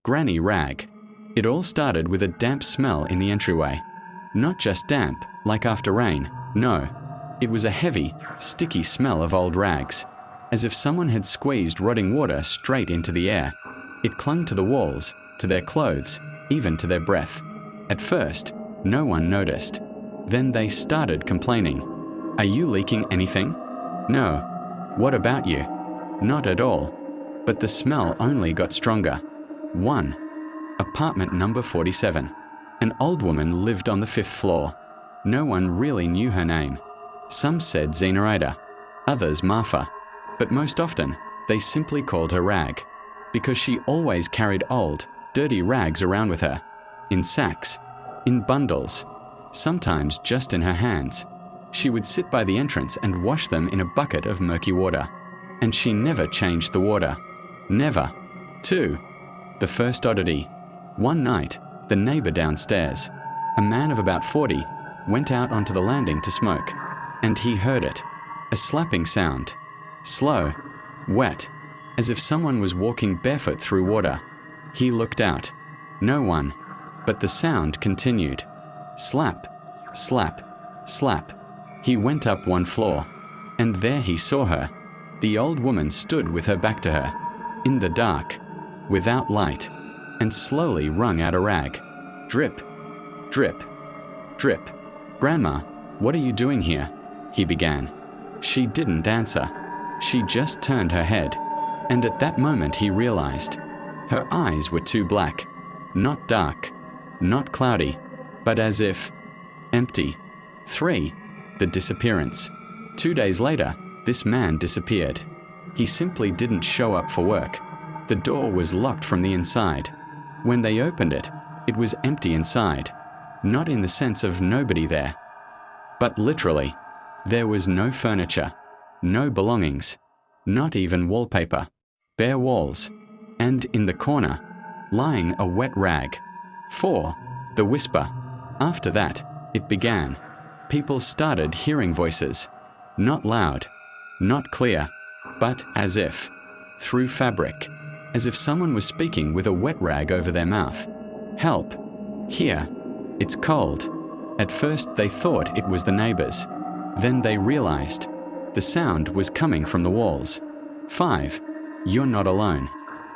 Granny rag. It all started with a damp smell in the entryway. Not just damp, like after rain, no. It was a heavy, sticky smell of old rags, as if someone had squeezed rotting water straight into the air. It clung to the walls, to their clothes, even to their breath. At first, no one noticed. Then they started complaining. "Are you leaking anything?" "No." "What about you?" "Not at all." But the smell only got stronger. 1. Apartment number 47. An old woman lived on the 5th floor. No one really knew her name. Some said Zinaida, others Marfa, but most often they simply called her Rag, because she always carried old, dirty rags around with her, in sacks, in bundles, sometimes just in her hands. She would sit by the entrance and wash them in a bucket of murky water, and she never changed the water. Never. 2. The First Oddity. One night, the neighbor downstairs, a man of about 40, went out onto the landing to smoke, and he heard it, a slapping sound, slow, wet, as if someone was walking barefoot through water. He looked out. No one, but the sound continued. Slap, slap, slap. He went up 1 floor, and there he saw her. The old woman stood with her back to her, in the dark, without light, and slowly wrung out a rag. Drip, drip, drip. "Grandma, what are you doing here?" he began. She didn't answer. She just turned her head, and at that moment he realized. Her eyes were too black, not dark, not cloudy, but as if empty. 3. The disappearance. 2 days later, this man disappeared. He simply didn't show up for work. The door was locked from the inside. When they opened it, it was empty inside. Not in the sense of nobody there, but literally. There was no furniture, no belongings, not even wallpaper, bare walls, and in the corner, lying a wet rag. 4. The whisper. After that, it began. People started hearing voices, not loud, not clear, but as if, through fabric, as if someone was speaking with a wet rag over their mouth. "Help! Here! It's cold!" At first they thought it was the neighbors. Then they realized the sound was coming from the walls. 5. You're not alone.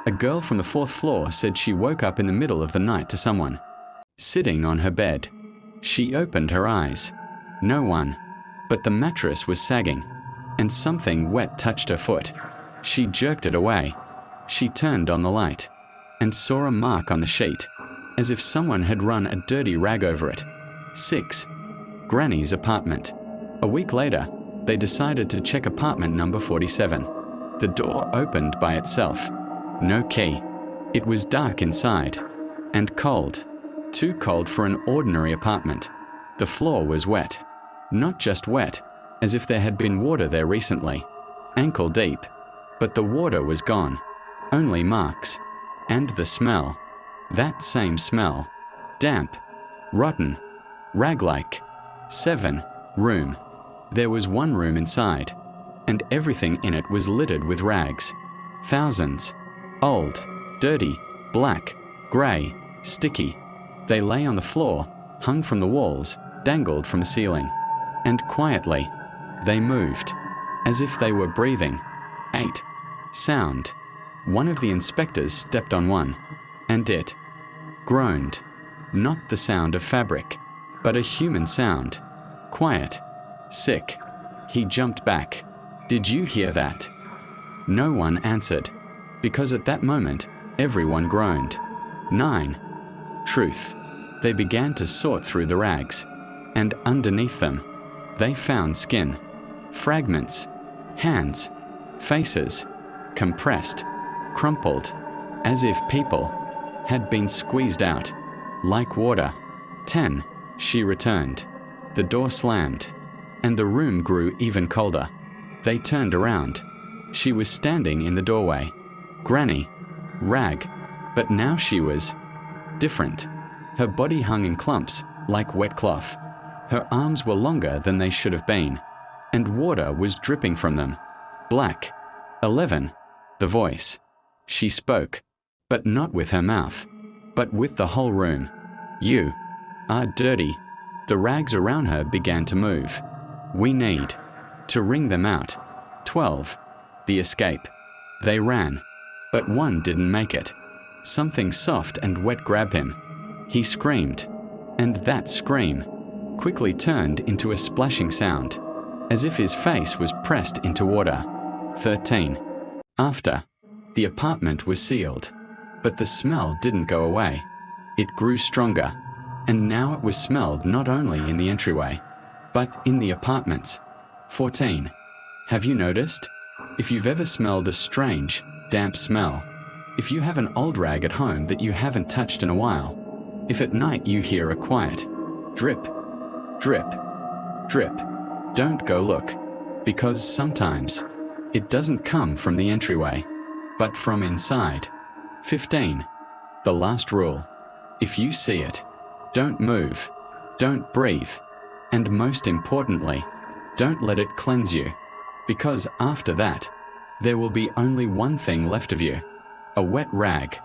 A girl from the 4th floor said she woke up in the middle of the night to someone sitting on her bed. She opened her eyes. No one, but the mattress was sagging, and something wet touched her foot. She jerked it away. She turned on the light and saw a mark on the sheet, as if someone had run a dirty rag over it. 6. Granny's apartment. A week later, they decided to check apartment number 47. The door opened by itself. No key. It was dark inside, and cold. Too cold for an ordinary apartment. The floor was wet. Not just wet, as if there had been water there recently, ankle deep, but the water was gone. Only marks. And the smell. That same smell. Damp. Rotten. Rag-like. 7. Room. There was one room inside, and everything in it was littered with rags. Thousands. Old, dirty, black, grey, sticky. They lay on the floor, hung from the walls, dangled from the ceiling. And quietly, they moved, as if they were breathing. 8. Sound. One of the inspectors stepped on one, and it groaned. Not the sound of fabric, but a human sound. Quiet. Sick. He jumped back. "Did you hear that?" No one answered, because at that moment, everyone groaned. 9. Truth. They began to sort through the rags, and underneath them, they found skin, fragments, hands, faces, compressed, crumpled, as if people had been squeezed out, like water. 10. She returned. The door slammed, and the room grew even colder. They turned around. She was standing in the doorway. Granny. Rag. But now she was different. Her body hung in clumps, like wet cloth. Her arms were longer than they should have been, and water was dripping from them. Black. 11. The voice. She spoke. but not with her mouth, but with the whole room. You are dirty. The rags around her began to move. We need to wring them out. 12. The escape. They ran, but one didn't make it. Something soft and wet grabbed him. He screamed, and that scream quickly turned into a splashing sound, as if his face was pressed into water. 13. After. The apartment was sealed, but the smell didn't go away. It grew stronger, and now it was smelled not only in the entryway, but in the apartments. 14. Have you noticed? If you've ever smelled a strange, damp smell, if you have an old rag at home that you haven't touched in a while, if at night you hear a quiet drip, drip, drip, don't go look, because sometimes it doesn't come from the entryway, but from inside. 15. The last rule. If you see it, don't move, don't breathe, and most importantly, don't let it cleanse you, because after that, there will be only one thing left of you: a wet rag.